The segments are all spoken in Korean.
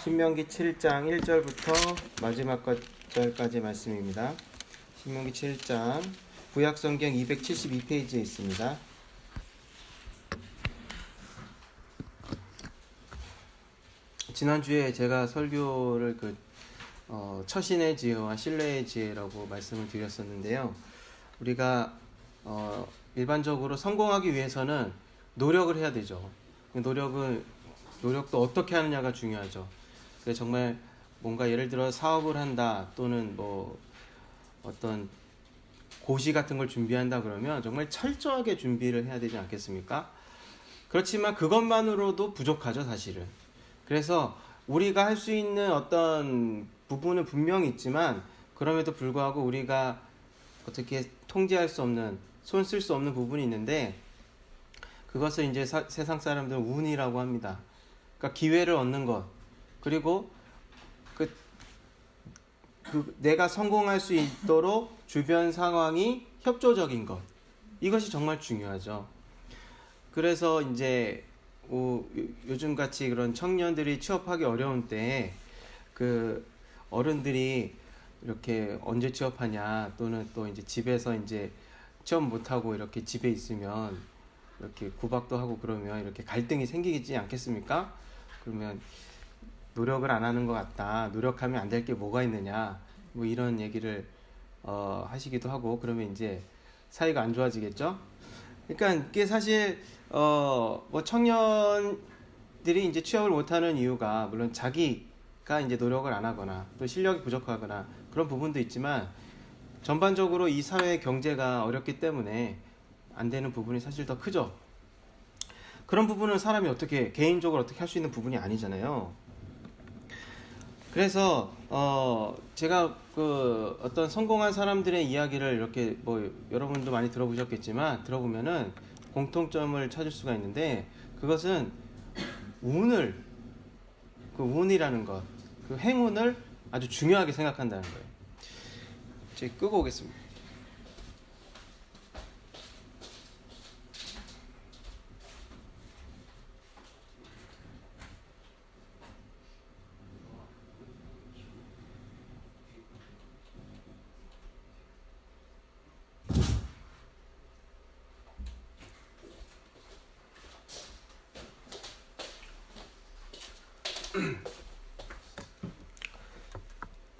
신명기 7장 1절부터 마지막 절까지 말씀입니다. 신명기 7장 구약성경 272페이지에 있습니다. 지난주에 제가 설교를 처신의 지혜와 신뢰의 지혜라고 말씀을 드렸었는데요. 우리가 일반적으로 성공하기 위해서는 노력을 해야 되죠. 노력도 어떻게 하느냐가 중요하죠. 그래서 정말 뭔가 예를 들어 사업을 한다 또는 뭐 어떤 고시 같은 걸 준비한다 그러면 정말 철저하게 준비를 해야 되지 않겠습니까? 그렇지만 그것만으로도 부족하죠, 사실은. 그래서 우리가 할 수 있는 어떤 부분은 분명히 있지만 그럼에도 불구하고 우리가 어떻게 통제할 수 없는, 손 쓸 수 없는 부분이 있는데 그것을 이제 세상 사람들은 운이라고 합니다. 그러니까 기회를 얻는 것, 그리고 내가 성공할 수 있도록 주변 상황이 협조적인 것, 이것이 정말 중요하죠. 그래서 이제 요즘 같이 그런 청년들이 취업하기 어려운 때에 어른들이 이렇게 언제 취업하냐, 또는 또 이제 집에서 이제 취업 못하고 이렇게 집에 있으면 이렇게 구박도 하고 그러면 이렇게 갈등이 생기지 않겠습니까? 그러면 노력을 안 하는 것 같다, 노력하면 안 될 게 뭐가 있느냐, 뭐 이런 얘기를 하시기도 하고, 그러면 이제 사이가 안 좋아지겠죠? 그러니까 이게 사실 뭐 청년들이 이제 취업을 못하는 이유가 물론 자기가 이제 노력을 안 하거나 또 실력이 부족하거나 그런 부분도 있지만 전반적으로 이 사회의 경제가 어렵기 때문에 안 되는 부분이 사실 더 크죠. 그런 부분은 사람이 어떻게 개인적으로 어떻게 할 수 있는 부분이 아니잖아요. 그래서 제가 어떤 성공한 사람들의 이야기를 이렇게 뭐 여러분도 많이 들어보셨겠지만 들어보면은 공통점을 찾을 수가 있는데, 그것은 운이라는 것, 그 행운을 아주 중요하게 생각한다는 거예요. 제가 끄고 오겠습니다.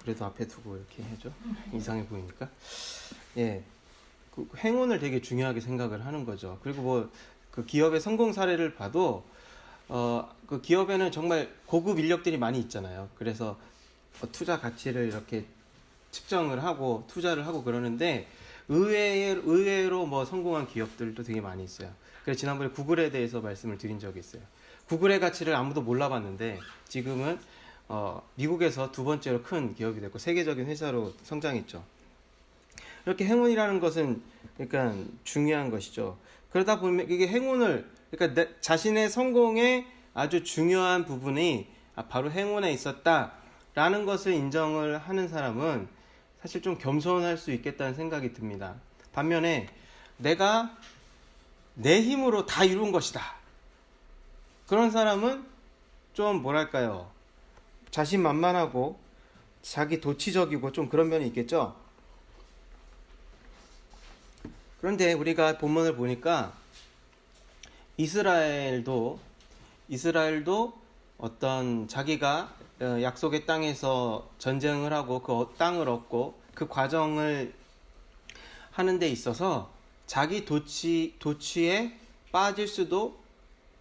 그래도 앞에 두고 이렇게 해줘? 이상해 보이니까. 예, 그 행운을 되게 중요하게 생각을 하는 거죠. 그리고 뭐 그 기업의 성공 사례를 봐도 그 기업에는 정말 고급 인력들이 많이 있잖아요. 그래서 투자 가치를 이렇게 측정을 하고 투자를 하고 그러는데 의외로 뭐 성공한 기업들도 되게 많이 있어요. 그래서 지난번에 구글에 대해서 말씀을 드린 적이 있어요. 구글의 가치를 아무도 몰라봤는데 지금은 미국에서 두 번째로 큰 기업이 됐고 세계적인 회사로 성장했죠. 이렇게 행운이라는 것은 그러니까 중요한 것이죠. 그러다 보면 이게 그러니까 자신의 성공의 아주 중요한 부분이 바로 행운에 있었다라는 것을 인정을 하는 사람은 사실 좀 겸손할 수 있겠다는 생각이 듭니다. 반면에 내가 내 힘으로 다 이룬 것이다, 그런 사람은 좀 뭐랄까요, 자신만만하고 자기 도취적이고 좀 그런 면이 있겠죠. 그런데 우리가 본문을 보니까 이스라엘도 어떤 자기가 약속의 땅에서 전쟁을 하고 그 땅을 얻고 그 과정을 하는 데 있어서 자기 도취에 빠질 수도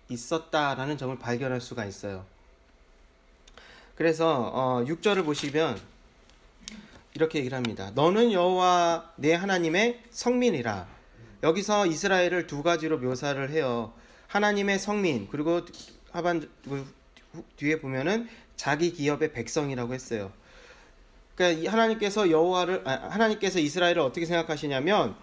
있었다라는 점을 발견할 수가 있어요. 그래서 6절을 보시면 이렇게 얘기를 합니다. 너는 여호와 내 하나님의 성민이라. 여기서 이스라엘을 두 가지로 묘사를 해요. 하나님의 성민, 그리고 뒤에 보면은 자기 기업의 백성이라고 했어요. 그러니까 하나님께서 이스라엘을 어떻게 생각하시냐면,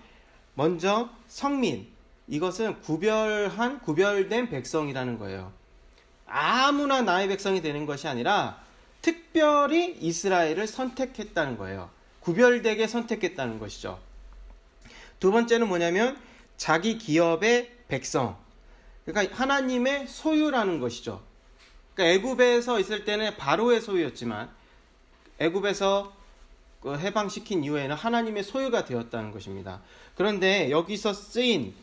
먼저 성민, 이것은 구별된 백성이라는 거예요. 아무나 나의 백성이 되는 것이 아니라 특별히 이스라엘을 선택했다는 거예요. 구별되게 선택했다는 것이죠. 두 번째는 뭐냐면 자기 기업의 백성, 그러니까 하나님의 소유라는 것이죠. 그러니까 애굽에서 있을 때는 바로의 소유였지만 애굽에서 해방시킨 이후에는 하나님의 소유가 되었다는 것입니다. 그런데 여기서 쓰인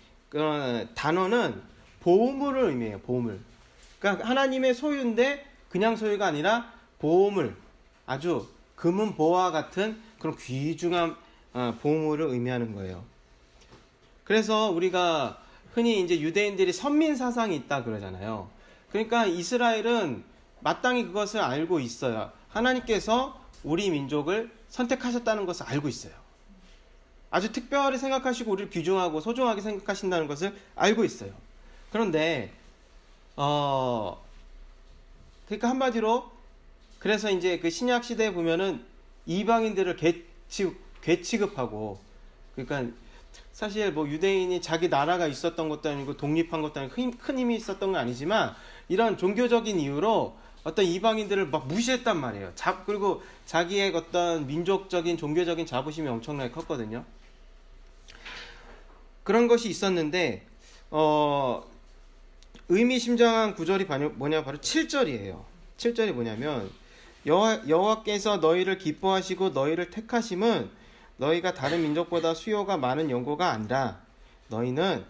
단어는 보물을 의미해요. 보물. 그러니까 하나님의 소유인데 그냥 소유가 아니라 보물, 아주 금은 보화 같은 그런 귀중한 보물을 의미하는 거예요. 그래서 우리가 흔히 이제 유대인들이 선민 사상이 있다 그러잖아요. 그러니까 이스라엘은 마땅히 그것을 알고 있어요. 하나님께서 우리 민족을 선택하셨다는 것을 알고 있어요. 아주 특별히 생각하시고 우리를 귀중하고 소중하게 생각하신다는 것을 알고 있어요. 그런데 그러니까 한마디로 그래서 이제 그 신약 시대에 보면은 이방인들을 괴취급하고, 그러니까 사실 뭐 유대인이 자기 나라가 있었던 것도 아니고 독립한 것도 아니고 큰 힘이 있었던 건 아니지만 이런 종교적인 이유로 어떤 이방인들을 막 무시했단 말이에요. 그리고 자기의 어떤 민족적인 종교적인 자부심이 엄청나게 컸거든요. 그런 것이 있었는데 의미심장한 구절이 뭐냐, 바로 7절이에요. 7절이 뭐냐면 여호와께서 너희를 기뻐하시고 너희를 택하심은 너희가 다른 민족보다 수요가 많은 연고가 아니라 너희는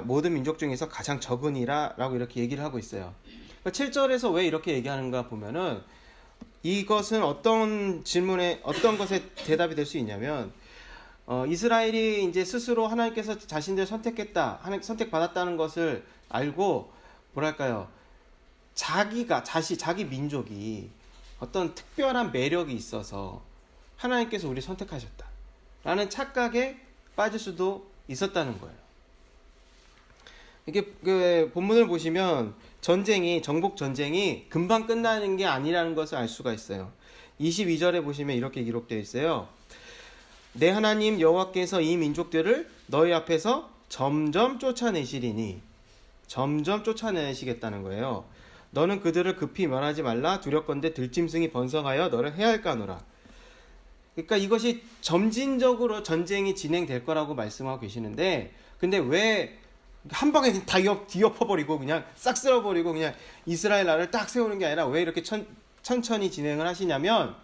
모든 민족 중에서 가장 적으니라 라고 이렇게 얘기를 하고 있어요. 7절에서 왜 이렇게 얘기하는가 보면은 이것은 어떤 질문에 어떤 것에 대답이 될 수 있냐면 이스라엘이 이제 스스로 하나님께서 자신들을 선택했다, 선택받았다는 것을 알고 뭐랄까요, 자기 민족이 어떤 특별한 매력이 있어서 하나님께서 우리 선택하셨다 라는 착각에 빠질 수도 있었다는 거예요. 이게 그 본문을 보시면 정복 전쟁이 금방 끝나는 게 아니라는 것을 알 수가 있어요. 22절에 보시면 이렇게 기록되어 있어요. 내 하나님 여호와께서 이 민족들을 너희 앞에서 점점 쫓아내시리니, 점점 쫓아내시겠다는 거예요. 너는 그들을 급히 멸하지 말라. 두렵건대 들짐승이 번성하여 너를 해할까노라. 그러니까 이것이 점진적으로 전쟁이 진행될 거라고 말씀하고 계시는데, 근데 왜 한 방에 다 뒤엎어버리고 그냥 싹 쓸어버리고 그냥 이스라엘 나라를 딱 세우는 게 아니라 왜 이렇게 천천히 진행을 하시냐면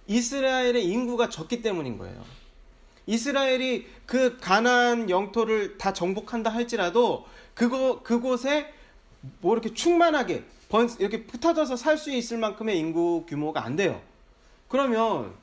이스라엘의 인구가 적기 때문인 거예요. 이스라엘이 그 가나안 영토를 다 정복한다 할지라도 그곳에 뭐 이렇게 충만하게 이렇게 흩어져서 살 수 있을 만큼의 인구 규모가 안 돼요. 그러면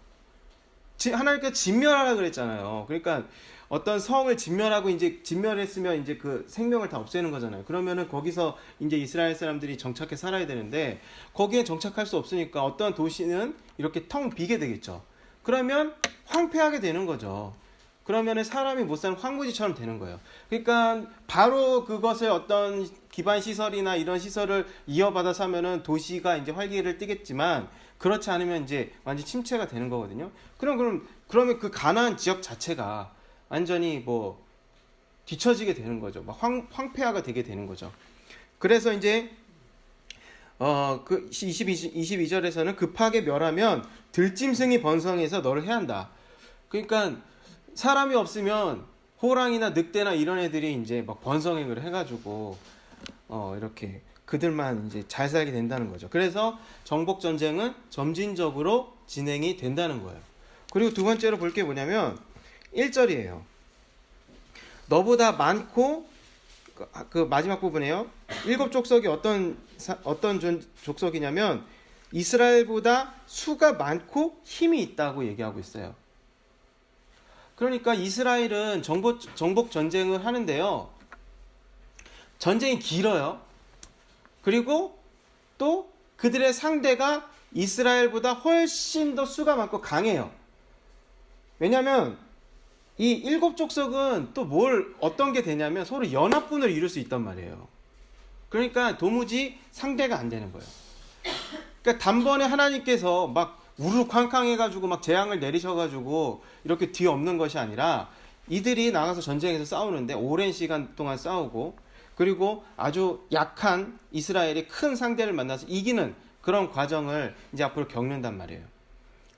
하나님께서 진멸하라 그랬잖아요. 그러니까 어떤 성을 진멸하고 이제 진멸했으면 이제 그 생명을 다 없애는 거잖아요. 그러면은 거기서 이제 이스라엘 사람들이 정착해 살아야 되는데 거기에 정착할 수 없으니까 어떤 도시는 이렇게 텅 비게 되겠죠. 그러면 황폐하게 되는 거죠. 그러면은 사람이 못 사는 황무지처럼 되는 거예요. 그러니까 바로 그것을 어떤 기반 시설이나 이런 시설을 이어받아서 하면은 도시가 이제 활기를 띠겠지만 그렇지 않으면 이제 완전 침체가 되는 거거든요. 그러면 그 가나안 지역 자체가 완전히 뭐 뒤처지게 되는 거죠. 막 황폐화가 되게 되는 거죠. 그래서 이제 그 22절에서는 급하게 멸하면 들짐승이 번성해서 너를 해한다. 그러니까 사람이 없으면 호랑이나 늑대나 이런 애들이 이제 막 번성행을 해가지고 이렇게 그들만 이제 잘 살게 된다는 거죠. 그래서 정복 전쟁은 점진적으로 진행이 된다는 거예요. 그리고 두 번째로 볼 게 뭐냐면 1절이에요. 너보다 많고 그 마지막 부분에요. 7 족속이 어떤 족속이냐면 이스라엘보다 수가 많고 힘이 있다고 얘기하고 있어요. 그러니까 이스라엘은 정복 전쟁을 하는데요. 전쟁이 길어요. 그리고 또 그들의 상대가 이스라엘보다 훨씬 더 수가 많고 강해요. 왜냐하면 이 7 족속은 또 어떤 게 되냐면 서로 연합군을 이룰 수 있단 말이에요. 그러니까 도무지 상대가 안 되는 거예요. 그러니까 단번에 하나님께서 막 우르르쾅쾅 해가지고 막 재앙을 내리셔가지고 이렇게 뒤엎는 것이 아니라 이들이 나가서 전쟁에서 싸우는데 오랜 시간 동안 싸우고, 그리고 아주 약한 이스라엘이 큰 상대를 만나서 이기는 그런 과정을 이제 앞으로 겪는단 말이에요.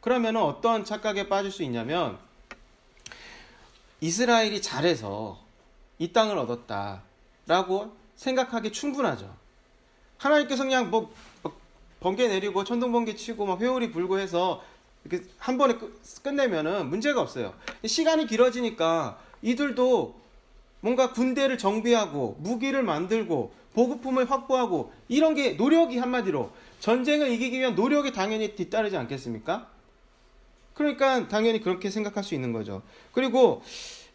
그러면 어떤 착각에 빠질 수 있냐면 이스라엘이 잘해서 이 땅을 얻었다라고 생각하기 충분하죠. 하나님께서 그냥 뭐 번개 내리고 천둥 번개 치고 막 회오리 불고 해서 이렇게 한 번에 끝내면은 문제가 없어요. 시간이 길어지니까 이들도 뭔가 군대를 정비하고 무기를 만들고 보급품을 확보하고 이런 게 노력이, 한마디로 전쟁을 이기기 위한 노력이 당연히 뒤따르지 않겠습니까? 그러니까 당연히 그렇게 생각할 수 있는 거죠. 그리고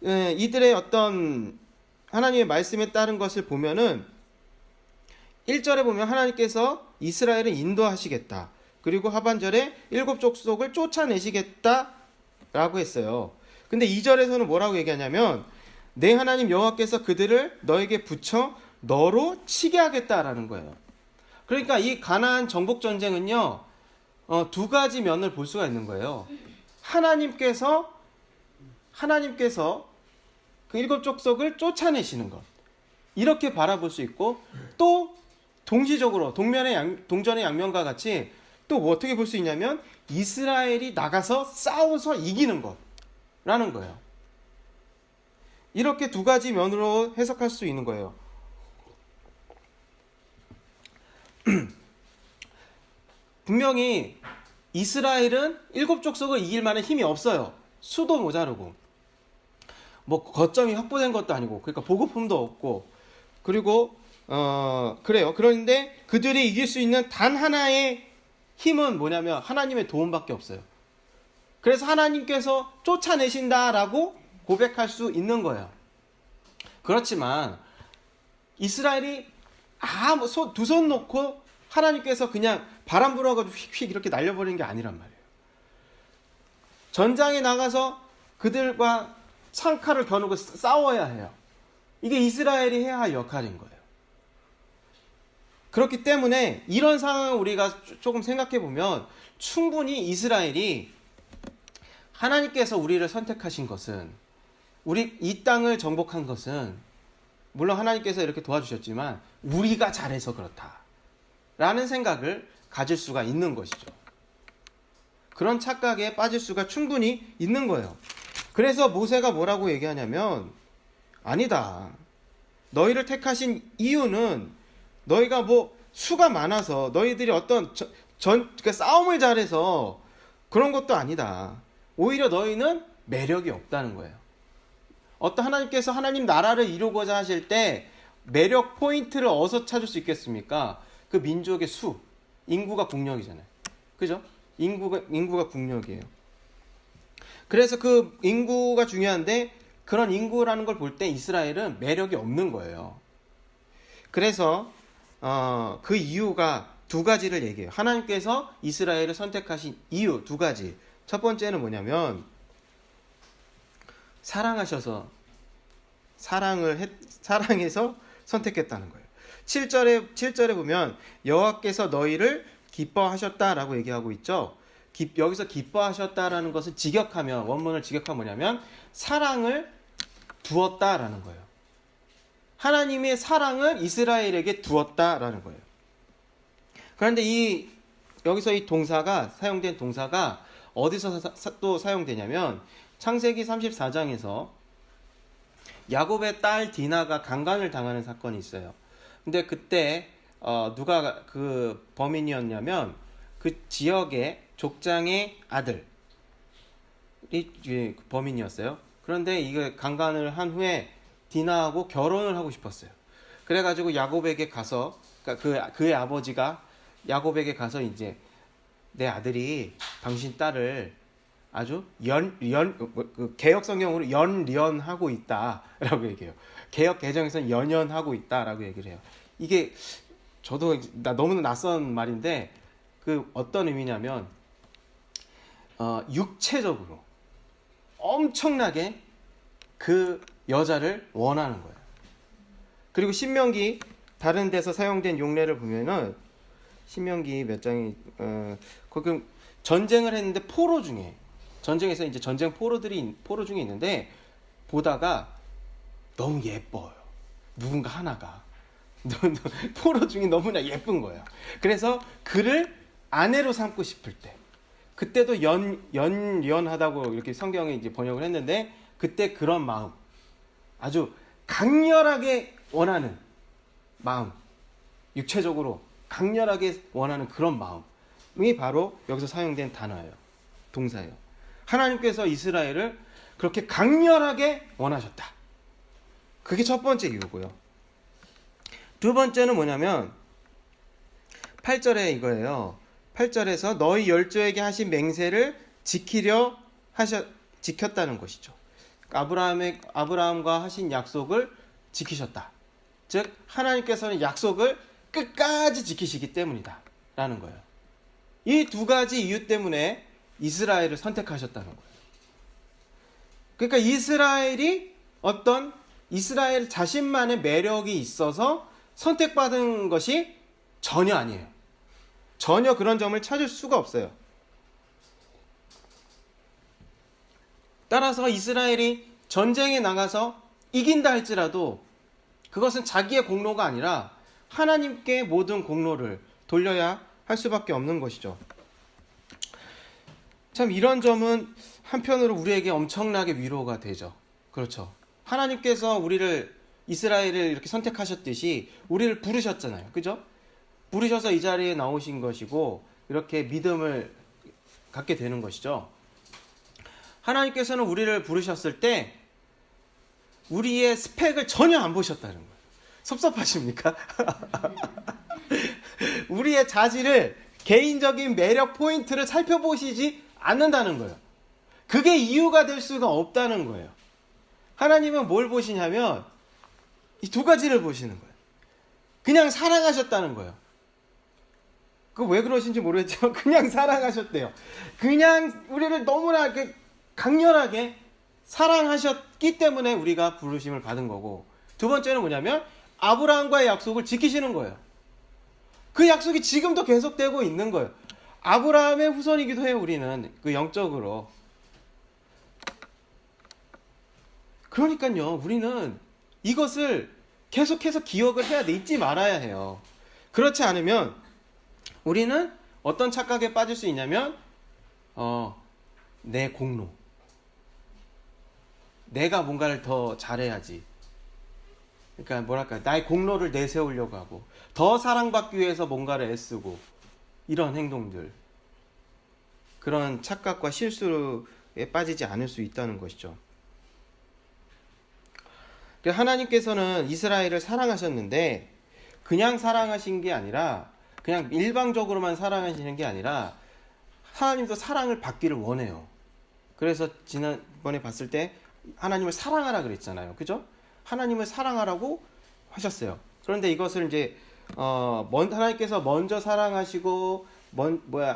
이들의 어떤 하나님의 말씀에 따른 것을 보면은 1절에 보면 하나님께서 이스라엘을 인도하시겠다. 그리고 하반절에 7 족속을 쫓아내시겠다 라고 했어요. 근데 2절에서는 뭐라고 얘기하냐면 내 하나님 여호와께서 그들을 너에게 붙여 너로 치게 하겠다라는 거예요. 그러니까 이 가나안 정복 전쟁은요, 두 가지 면을 볼 수가 있는 거예요. 하나님께서 그 7 족속을 쫓아내시는 것, 이렇게 바라볼 수 있고, 또 동시적으로 동전의 양면과 같이 또 뭐 어떻게 볼 수 있냐면 이스라엘이 나가서 싸워서 이기는 것라는 거예요. 이렇게 두 가지 면으로 해석할 수 있는 거예요. 분명히 이스라엘은 7 족속을 이길 만한 힘이 없어요. 수도 모자르고 뭐 거점이 확보된 것도 아니고, 그러니까 보급품도 없고, 그리고 그래요. 그런데 그들이 이길 수 있는 단 하나의 힘은 뭐냐면 하나님의 도움밖에 없어요. 그래서 하나님께서 쫓아내신다라고 고백할 수 있는 거예요. 그렇지만 이스라엘이 두 손 놓고 하나님께서 그냥 바람 불어가지고 휙휙 이렇게 날려버리는 게 아니란 말이에요. 전장에 나가서 그들과 창칼을 겨누고 싸워야 해요. 이게 이스라엘이 해야 할 역할인 거예요. 그렇기 때문에 이런 상황을 우리가 조금 생각해 보면 충분히 이스라엘이 하나님께서 우리를 선택하신 것은, 우리 이 땅을 정복한 것은 물론 하나님께서 이렇게 도와주셨지만 우리가 잘해서 그렇다라는 생각을 가질 수가 있는 것이죠. 그런 착각에 빠질 수가 충분히 있는 거예요. 그래서 모세가 뭐라고 얘기하냐면, 아니다. 너희를 택하신 이유는 너희가 뭐 수가 많아서 너희들이 어떤 그러니까 싸움을 잘해서 그런 것도 아니다. 오히려 너희는 매력이 없다는 거예요. 하나님께서 하나님 나라를 이루고자 하실 때 매력 포인트를 어디서 찾을 수 있겠습니까? 그 민족의 수, 인구가 국력이잖아요. 그죠? 인구가 국력이에요. 그래서 그 인구가 중요한데, 그런 인구라는 걸 볼 때 이스라엘은 매력이 없는 거예요. 그래서 그 이유가 두 가지를 얘기해요. 하나님께서 이스라엘을 선택하신 이유 두 가지. 첫 번째는 뭐냐면 사랑하셔서 사랑해서 선택했다는 거예요. 7절에 보면 여호와께서 너희를 기뻐하셨다라고 얘기하고 있죠. 여기서 기뻐하셨다라는 것은 원문을 직역하면 뭐냐면 사랑을 두었다라는 거예요. 하나님의 사랑을 이스라엘에게 두었다라는 거예요. 그런데 여기서 이 사용된 동사가 어디서 또 사용되냐면 창세기 34장에서 야곱의 딸 디나가 강간을 당하는 사건이 있어요. 근데 그때 누가 그 범인이었냐면 그 지역의 족장의 아들이 범인이었어요. 그런데 이게 강간을 한 후에 디나하고 결혼을 하고 싶었어요. 그래가지고 야곱에게 가서, 그러니까 그의 아버지가 야곱에게 가서 이제 내 아들이 당신 딸을 아주 개역 성경으로 연련하고 있다라고 얘기해요. 개역 개정에서는 연연하고 있다라고 얘기를 해요. 이게 저도 너무나 낯선 말인데 그 어떤 의미냐면 육체적으로 엄청나게 그 여자를 원하는 거예요. 그리고 신명기 다른 데서 사용된 용례를 보면은 신명기 몇 장이 거기 전쟁을 했는데 전쟁에서 이제 전쟁 포로 중에 있는데 보다가 너무 예뻐요. 누군가 하나가 포로 중에 너무나 예쁜 거예요. 그래서 그를 아내로 삼고 싶을 때, 그때도 연하다고 이렇게 성경에 이제 번역을 했는데, 그때 그런 마음, 아주 강렬하게 원하는 마음, 육체적으로 강렬하게 원하는 그런 마음이 바로 여기서 사용된 단어예요. 동사예요. 하나님께서 이스라엘을 그렇게 강렬하게 원하셨다. 그게 첫 번째 이유고요. 두 번째는 뭐냐면 8절에 이거예요. 8절에서 너희 열조에게 하신 맹세를 지켰다는 것이죠. 아브라함과 하신 약속을 지키셨다. 즉 하나님께서는 약속을 끝까지 지키시기 때문이다 라는 거예요. 이 두 가지 이유 때문에 이스라엘을 선택하셨다는 거예요. 그러니까 이스라엘 자신만의 매력이 있어서 선택받은 것이 전혀 아니에요. 전혀 그런 점을 찾을 수가 없어요. 따라서 이스라엘이 전쟁에 나가서 이긴다 할지라도 그것은 자기의 공로가 아니라 하나님께 모든 공로를 돌려야 할 수밖에 없는 것이죠. 참 이런 점은 한편으로 우리에게 엄청나게 위로가 되죠. 그렇죠. 하나님께서 이스라엘을 이렇게 선택하셨듯이 우리를 부르셨잖아요. 그죠? 부르셔서 이 자리에 나오신 것이고 이렇게 믿음을 갖게 되는 것이죠. 하나님께서는 우리를 부르셨을 때 우리의 스펙을 전혀 안 보셨다는 거예요. 섭섭하십니까? 우리의 자질을, 개인적인 매력 포인트를 살펴보시지 않는다는 거예요. 그게 이유가 될 수가 없다는 거예요. 하나님은 뭘 보시냐면 이 두 가지를 보시는 거예요. 그냥 사랑하셨다는 거예요. 그 왜 그러신지 모르겠지만 그냥 사랑하셨대요. 그냥 우리를 너무나 강렬하게 사랑하셨기 때문에 우리가 부르심을 받은 거고, 두 번째는 뭐냐면 아브라함과의 약속을 지키시는 거예요. 그 약속이 지금도 계속되고 있는 거예요. 아브라함의 후손이기도 해요. 우리는 그 영적으로. 그러니까요, 우리는 이것을 계속해서 기억을 해야 돼. 잊지 말아야 해요. 그렇지 않으면 우리는 어떤 착각에 빠질 수 있냐면 내 공로, 내가 뭔가를 더 잘해야지. 그러니까 뭐랄까, 나의 공로를 내세우려고 하고 더 사랑받기 위해서 뭔가를 애쓰고, 이런 행동들, 그런 착각과 실수에 빠지지 않을 수 있다는 것이죠. 하나님께서는 이스라엘을 사랑하셨는데 그냥 사랑하신 게 아니라, 그냥 일방적으로만 사랑하시는 게 아니라 하나님도 사랑을 받기를 원해요. 그래서 지난번에 봤을 때 하나님을 사랑하라 그랬잖아요. 그죠? 하나님을 사랑하라고 하셨어요. 그런데 이것을 이제 하나님께서 먼저 사랑하시고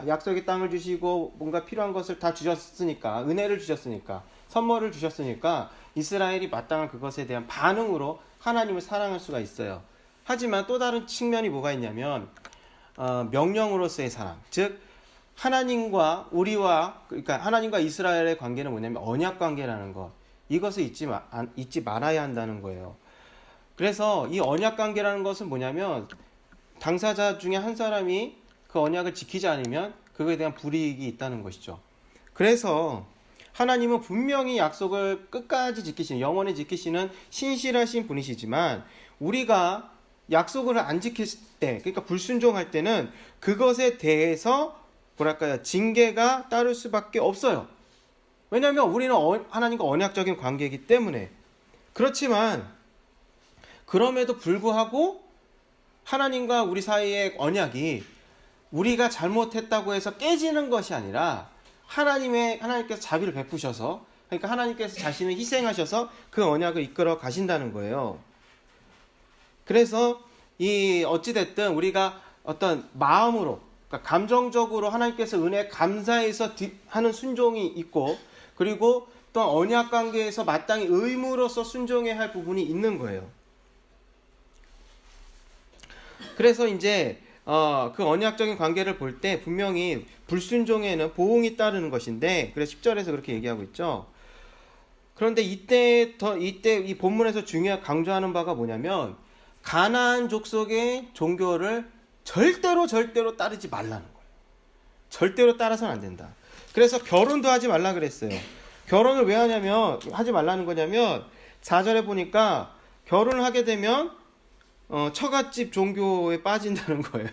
약속의 땅을 주시고 뭔가 필요한 것을 다 주셨으니까, 은혜를 주셨으니까, 선물을 주셨으니까 이스라엘이 마땅한 그것에 대한 반응으로 하나님을 사랑할 수가 있어요. 하지만 또 다른 측면이 뭐가 있냐면 명령으로서의 사랑, 즉 하나님과 그러니까 하나님과 이스라엘의 관계는 뭐냐면 언약 관계라는 것, 이것을 잊지 말아야 한다는 거예요. 그래서 이 언약 관계라는 것은 뭐냐면 당사자 중에 한 사람이 그 언약을 지키지 않으면 그거에 대한 불이익이 있다는 것이죠. 그래서 하나님은 분명히 약속을 끝까지 지키시는, 영원히 지키시는 신실하신 분이시지만, 우리가 약속을 안 지킬 때, 그러니까 불순종할 때는 그것에 대해서 징계가 따를 수밖에 없어요. 왜냐하면 우리는 하나님과 언약적인 관계이기 때문에. 그렇지만 그럼에도 불구하고 하나님과 우리 사이의 언약이 우리가 잘못했다고 해서 깨지는 것이 아니라 하나님께서 자비를 베푸셔서, 그러니까 하나님께서 자신을 희생하셔서 그 언약을 이끌어 가신다는 거예요. 그래서 어찌됐든 우리가 어떤 마음으로, 그러니까 감정적으로 하나님께서 은혜에 감사해서 하는 순종이 있고, 그리고 또 언약 관계에서 마땅히 의무로서 순종해야 할 부분이 있는 거예요. 그래서 이제 그 언약적인 관계를 볼 때 분명히 불순종에는 보응이 따르는 것인데, 그래서 10절에서 그렇게 얘기하고 있죠. 그런데 이때 이 본문에서 강조하는 바가 뭐냐면 가나안 족속의 종교를 절대로 따르지 말라는 거예요. 절대로 따라서는 안 된다. 그래서 결혼도 하지 말라 그랬어요. 결혼을 왜 하지 말라는 거냐면 4절에 보니까 결혼을 하게 되면 처갓집 종교에 빠진다는 거예요.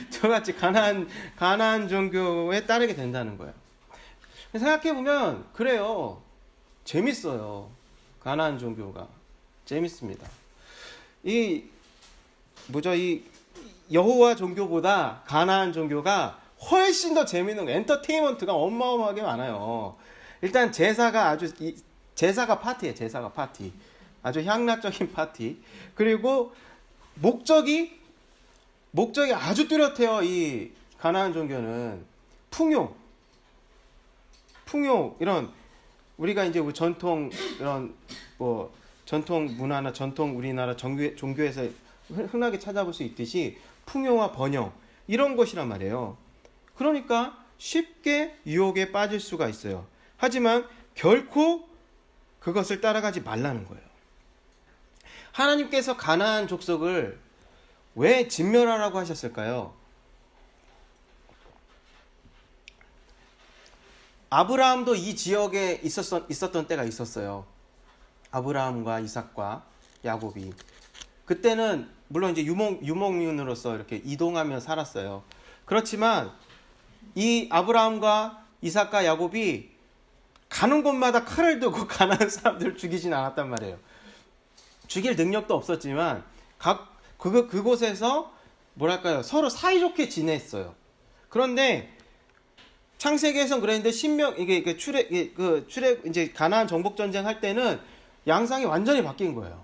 처갓집 가나안 종교에 따르게 된다는 거예요. 생각해 보면 그래요. 재밌어요. 가나안 종교가 재밌습니다. 이 여호와 종교보다 가나안 종교가 훨씬 더 재밌는 거예요. 엔터테인먼트가 어마어마하게 많아요. 일단 제사가 파티예요. 제사가 파티. 아주 향락적인 파티. 그리고 목적이 아주 뚜렷해요. 이 가나안 종교는 풍요 이런 우리가 이제 전통 이런 전통 문화나 전통 우리나라 종교에서 흔하게 찾아볼 수 있듯이 풍요와 번영 이런 것이란 말이에요. 그러니까 쉽게 유혹에 빠질 수가 있어요. 하지만 결코 그것을 따라가지 말라는 거예요. 하나님께서 가나안 족속을 왜 진멸하라고 하셨을까요? 아브라함도 이 지역에 있었던 때가 있었어요. 아브라함과 이삭과 야곱이. 그때는 물론 이제 유목민으로서 이렇게 이동하며 살았어요. 그렇지만 이 아브라함과 이삭과 야곱이 가는 곳마다 칼을 들고 가나안 사람들을 죽이진 않았단 말이에요. 죽일 능력도 없었지만 그곳에서 서로 사이좋게 지냈어요. 그런데 창세기에선 그랬는데 이제 가나안 정복 전쟁 할 때는 양상이 완전히 바뀐 거예요.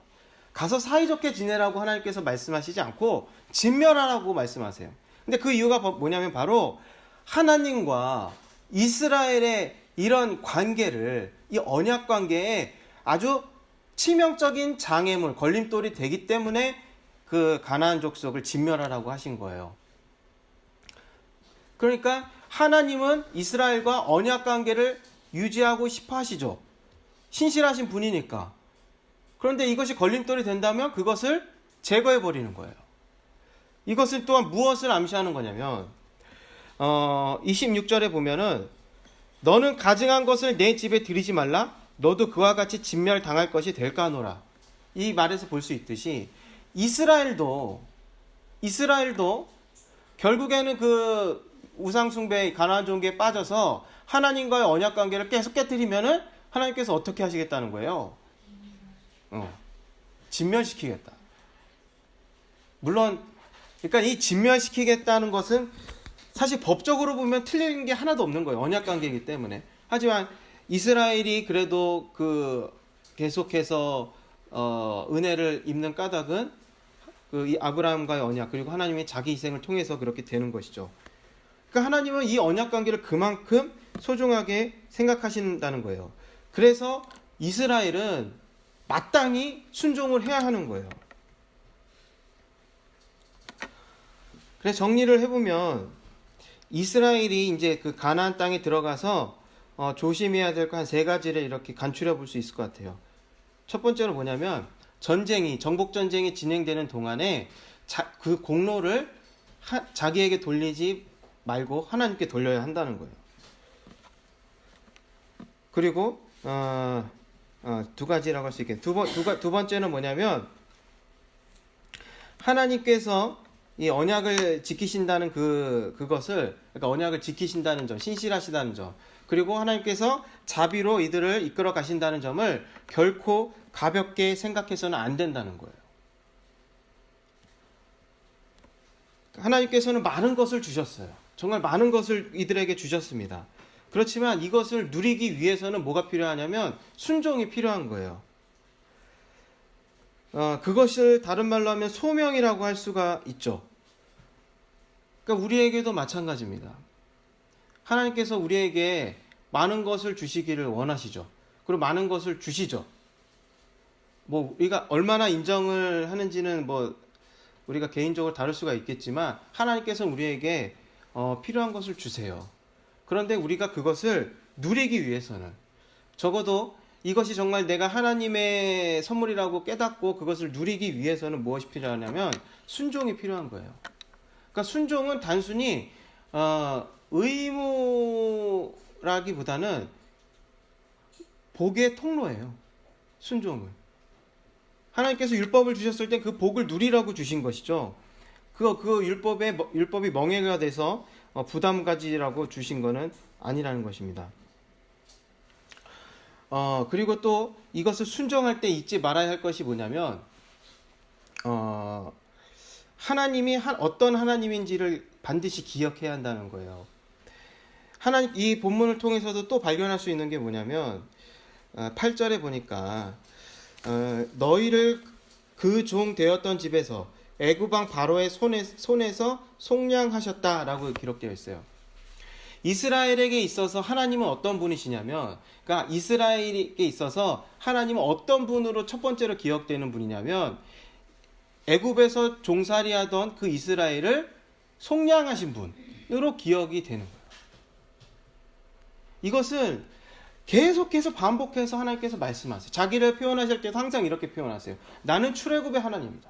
가서 사이좋게 지내라고 하나님께서 말씀하시지 않고 진멸하라고 말씀하세요. 근데 그 이유가 뭐냐면 바로 하나님과 이스라엘의 이런 관계를, 이 언약 관계에 아주 치명적인 장애물, 걸림돌이 되기 때문에 그 가나안 족속을 진멸하라고 하신 거예요. 그러니까 하나님은 이스라엘과 언약 관계를 유지하고 싶어 하시죠. 신실하신 분이니까. 그런데 이것이 걸림돌이 된다면 그것을 제거해 버리는 거예요. 이것은 또한 무엇을 암시하는 거냐면 26절에 보면은 너는 가증한 것을 내 집에 들이지 말라. 너도 그와 같이 진멸당할 것이 될까 하노라. 이 말에서 볼 수 있듯이 이스라엘도 결국에는 그 우상숭배 가나안 종교에 빠져서 하나님과의 언약 관계를 계속 깨뜨리면은 하나님께서 어떻게 하시겠다는 거예요? 진멸시키겠다. 물론 그러니까 이 진멸시키겠다는 것은 사실 법적으로 보면 틀린 게 하나도 없는 거예요. 언약 관계이기 때문에. 하지만 이스라엘이 그래도 계속해서 은혜를 입는 까닭은 이 아브라함과의 언약 그리고 하나님의 자기 희생을 통해서 그렇게 되는 것이죠. 그러니까 하나님은 이 언약 관계를 그만큼 소중하게 생각하신다는 거예요. 그래서 이스라엘은 마땅히 순종을 해야 하는 거예요. 그래서 정리를 해보면 이스라엘이 이제 그 가나안 땅에 들어가서 조심해야 될 거 한 3가지를 이렇게 간추려 볼 수 있을 것 같아요. 첫 번째로 뭐냐면 정복 전쟁이 진행되는 동안에 그 공로를 자기에게 돌리지 말고 하나님께 돌려야 한다는 거예요. 그리고 2가지라고 할 수 있겠네요. 두 번째는 뭐냐면 하나님께서 이 언약을 지키신다는 그것을, 그러니까 언약을 지키신다는 점, 신실하시다는 점, 그리고 하나님께서 자비로 이들을 이끌어 가신다는 점을 결코 가볍게 생각해서는 안 된다는 거예요. 하나님께서는 많은 것을 주셨어요. 정말 많은 것을 이들에게 주셨습니다. 그렇지만 이것을 누리기 위해서는 뭐가 필요하냐면 순종이 필요한 거예요. 그것을 다른 말로 하면 소명이라고 할 수가 있죠. 그러니까 우리에게도 마찬가지입니다. 하나님께서 우리에게 많은 것을 주시기를 원하시죠. 그리고 많은 것을 주시죠. 우리가 얼마나 인정을 하는지는 우리가 개인적으로 다룰 수가 있겠지만 하나님께서는 우리에게 필요한 것을 주세요. 그런데 우리가 그것을 누리기 위해서는 적어도 이것이 정말 내가 하나님의 선물이라고 깨닫고 그것을 누리기 위해서는 무엇이 필요하냐면 순종이 필요한 거예요. 그러니까 순종은 단순히 의무라기보다는 복의 통로예요. 순종은. 하나님께서 율법을 주셨을 때 그 복을 누리라고 주신 것이죠. 그 율법이 멍해가 돼서 부담 가지라고 주신 것은 아니라는 것입니다. 그리고 또 이것을 순종할 때 잊지 말아야 할 것이 뭐냐면, 하나님이 어떤 하나님인지를 반드시 기억해야 한다는 거예요. 이 본문을 통해서도 또 발견할 수 있는 게 뭐냐면, 8절에 보니까, 너희를 그 종 되었던 집에서 애굽왕 바로의 손에서 속량하셨다라고 기록되어 있어요. 이스라엘에게 있어서 하나님은 어떤 분이시냐면, 그러니까 이스라엘에게 있어서 하나님은 어떤 분으로 첫 번째로 기억되는 분이냐면, 애굽에서 종살이하던 그 이스라엘을 속량하신 분으로 기억이 되는 거예요. 이것을 계속해서 반복해서 하나님께서 말씀하세요. 자기를 표현하실 때도 항상 이렇게 표현하세요. 나는 출애굽의 하나님이다.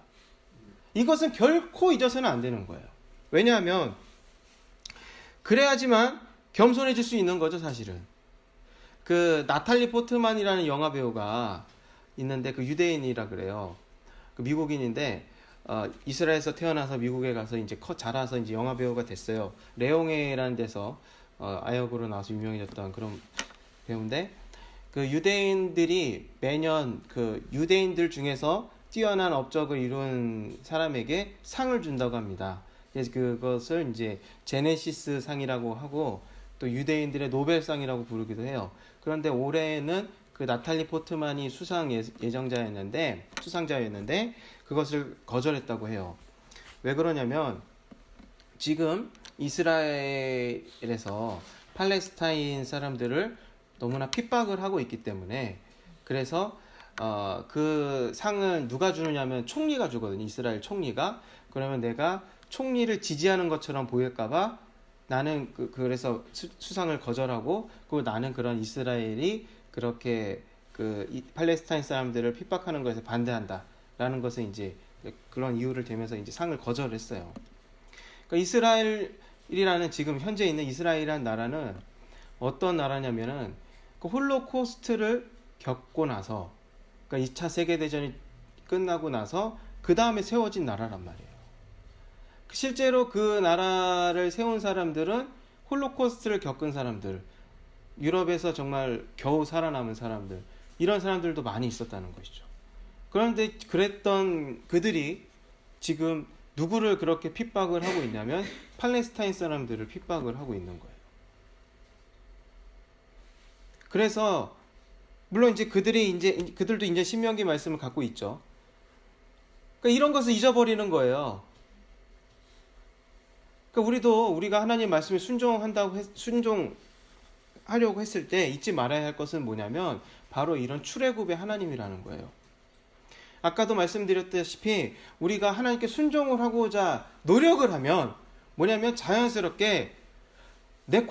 이것은 결코 잊어서는 안 되는 거예요. 왜냐하면 그래야지만 겸손해질 수 있는 거죠, 사실은. 그 나탈리 포트만이라는 영화 배우가 있는데, 그 유대인이라 그래요. 그 미국인인데 이스라엘에서 태어나서 미국에 가서 이제 자라서 이제 영화 배우가 됐어요. 레옹에라는 데서 아역으로 나와서 유명해졌던 그런 배우인데, 그 유대인들이 매년 그 유대인들 중에서 뛰어난 업적을 이룬 사람에게 상을 준다고 합니다. 그래서 그것을 이제 제네시스 상이라고 하고 또 유대인들의 노벨상이라고 부르기도 해요. 그런데 올해는 그 나탈리 포트만이 수상 수상자였는데 그것을 거절했다고 해요. 왜 그러냐면 지금 이스라엘에서 팔레스타인 사람들을 너무나 핍박을 하고 있기 때문에, 그래서 그 상을 누가 주느냐면 총리가 주거든요. 이스라엘 총리가. 그러면 내가 총리를 지지하는 것처럼 보일까봐 나는 그래서 수상을 거절하고, 그리고 나는 그런 이스라엘이 그렇게 이 팔레스타인 사람들을 핍박하는 것에 반대한다라는 것을 이제 그런 이유를 대면서 이제 상을 거절했어요. 그러니까 이스라엘이라는 지금 현재 있는 이스라엘이라는 나라는 어떤 나라냐면은 그 홀로코스트를 겪고 나서, 그러니까 2차 세계대전이 끝나고 나서 그 다음에 세워진 나라란 말이에요. 실제로 그 나라를 세운 사람들은 홀로코스트를 겪은 사람들, 유럽에서 정말 겨우 살아남은 사람들, 이런 사람들도 많이 있었다는 것이죠. 그런데 그랬던 그들이 지금 누구를 그렇게 핍박을 하고 있냐면 팔레스타인 사람들을 핍박을 하고 있는 거예요. 그래서 물론 이제 그들도 이제 신명기 말씀을 갖고 있죠. 그러니까 이런 것을 잊어버리는 거예요. 그러니까 우리가 하나님 말씀에 순종하려고 했을 때 잊지 말아야 할 것은 뭐냐면 바로 이런 출애굽의 하나님이라는 거예요. 아까도 말씀드렸다시피 우리가 하나님께 순종을 하고자 노력을 하면 뭐냐면 자연스럽게 내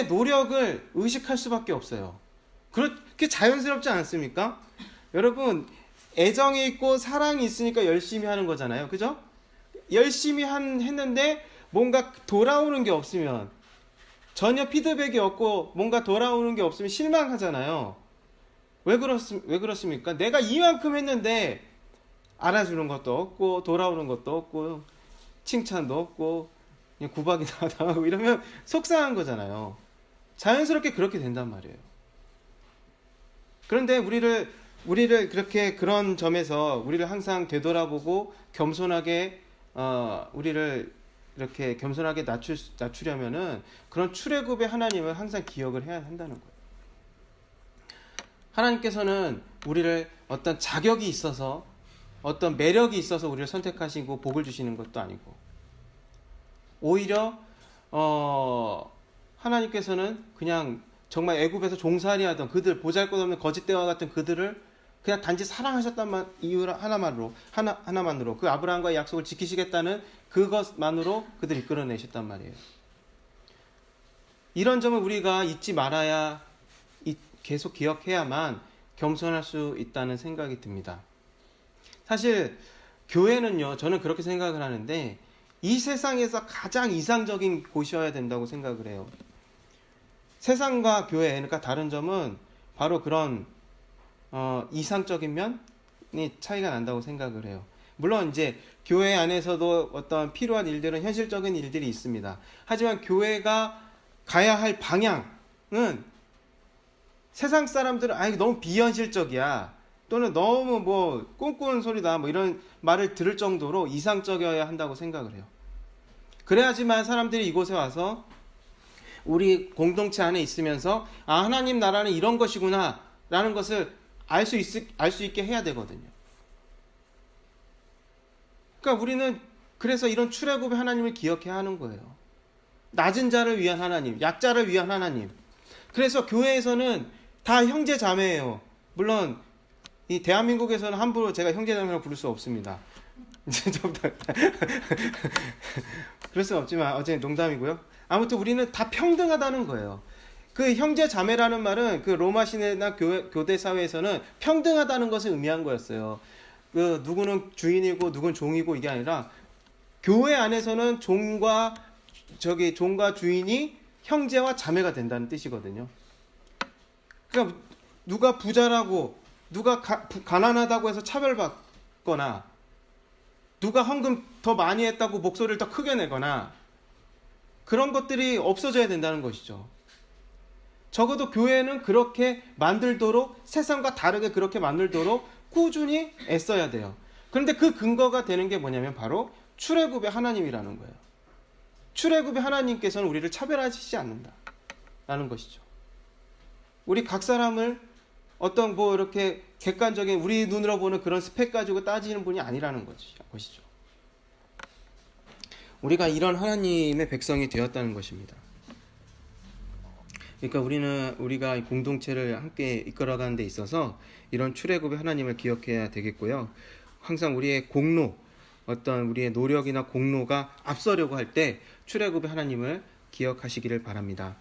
노력을 의식할 수밖에 없어요. 그렇게 자연스럽지 않습니까? 여러분, 애정이 있고 사랑이 있으니까 열심히 하는 거잖아요. 그죠? 열심히 했는데 뭔가 돌아오는 게 없으면, 전혀 피드백이 없고 뭔가 돌아오는 게 없으면 실망하잖아요. 왜 그렇습니까? 내가 이만큼 했는데 알아주는 것도 없고 돌아오는 것도 없고 칭찬도 없고 그냥 구박이 당하고 이러면 속상한 거잖아요. 자연스럽게 그렇게 된단 말이에요. 그런데 우리를 그렇게 그런 점에서 우리를 항상 되돌아보고 겸손하게 우리를 이렇게 겸손하게 낮추려면은 그런 출애굽의 하나님을 항상 기억을 해야 한다는 거예요. 하나님께서는 우리를 어떤 자격이 있어서, 어떤 매력이 있어서 우리를 선택하시고 복을 주시는 것도 아니고, 오히려 하나님께서는 그냥 정말 애굽에서 종살이하던 그들, 보잘것없는 거짓대와 같은 그들을 그냥 단지 사랑하셨단 이유 하나만으로 그 아브라함과의 약속을 지키시겠다는 그것만으로 그들 이끌어내셨단 말이에요. 이런 점을 우리가 잊지 말아야, 계속 기억해야만 겸손할 수 있다는 생각이 듭니다. 사실 교회는요, 저는 그렇게 생각을 하는데 이 세상에서 가장 이상적인 곳이어야 된다고 생각을 해요. 세상과 교회, 그러니까 다른 점은 바로 그런 이상적인 면이 차이가 난다고 생각을 해요. 물론 이제 교회 안에서도 어떤 필요한 일들은 현실적인 일들이 있습니다. 하지만 교회가 가야 할 방향은 세상 사람들은 너무 비현실적이야, 또는 너무 뭐 꿈꾸는 소리다, 뭐 이런 말을 들을 정도로 이상적이어야 한다고 생각을 해요. 그래야지만 사람들이 이곳에 와서 우리 공동체 안에 있으면서 하나님 나라는 이런 것이구나 라는 것을 알 수 있게 해야 되거든요. 그러니까 우리는 그래서 이런 출애굽의 하나님을 기억해야 하는 거예요. 낮은 자를 위한 하나님, 약자를 위한 하나님. 그래서 교회에서는 다 형제 자매예요. 물론 이 대한민국에서는 함부로 제가 형제 자매라고 부를 수 없습니다. 그럴 수는 없지만 어쨌든 농담이고요. 아무튼 우리는 다 평등하다는 거예요. 그 형제 자매라는 말은 그 로마 시대나 교대 사회에서는 평등하다는 것을 의미한 거였어요. 그 누구는 주인이고 누구는 종이고 이게 아니라 교회 안에서는 종과 주인이 형제와 자매가 된다는 뜻이거든요. 그러니까 누가 부자라고, 누가 가난하다고 해서 차별받거나, 누가 헌금 더 많이 했다고 목소리를 더 크게 내거나, 그런 것들이 없어져야 된다는 것이죠. 적어도 교회는 그렇게 만들도록, 세상과 다르게 그렇게 만들도록 꾸준히 애써야 돼요. 그런데 그 근거가 되는 게 뭐냐면 바로 출애굽의 하나님이라는 거예요. 출애굽의 하나님께서는 우리를 차별하시지 않는다라는 것이죠. 우리 각 사람을 어떤 이렇게 객관적인 우리 눈으로 보는 그런 스펙 가지고 따지는 분이 아니라는 것이죠. 우리가 이런 하나님의 백성이 되었다는 것입니다. 그러니까 우리가 이 공동체를 함께 이끌어가는 데 있어서 이런 출애굽의 하나님을 기억해야 되겠고요. 항상 우리의 공로, 어떤 우리의 노력이나 공로가 앞서려고 할 때 출애굽의 하나님을 기억하시기를 바랍니다.